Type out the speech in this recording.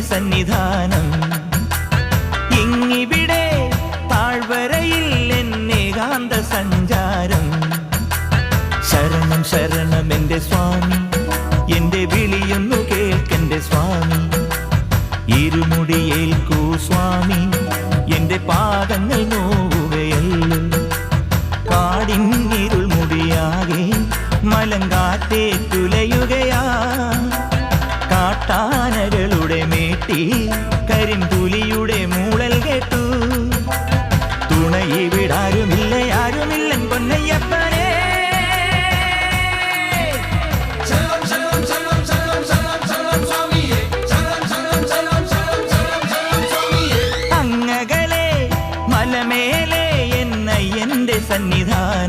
സന്നിധാനം. ഇങ്ങിവിടെ താഴ്വരയിൽ എന്നേകാന്ത സഞ്ചാരം. ശരണം ശരണം എൻ്റെ സ്വാമി, എൻ്റെ വിളിയൊന്നു കേൾക്കെൻ്റെ സ്വാമി. ഇരുമുടിയേൽക്കൂ സ്വാമി, എൻ്റെ പാദങ്ങൾ നോവുകയല്ലോ. കാടിന്നിരുൾ മുടിയാകെ മലങ്കാറ്റേറ്റുലയുകയാ. കാട്ടാനകളുടെ മേട്ടി കരിമ്പുലിയുടെ മൂളൽ കേട്ടു. തുണയിവിടാരുമില്ല ആരുമില്ലൻ പൊന്നയ്യപ്പനേ. അങ്ങകലെ മലമേലെ എന്നയ്യന്റെ സന്നിധാനം.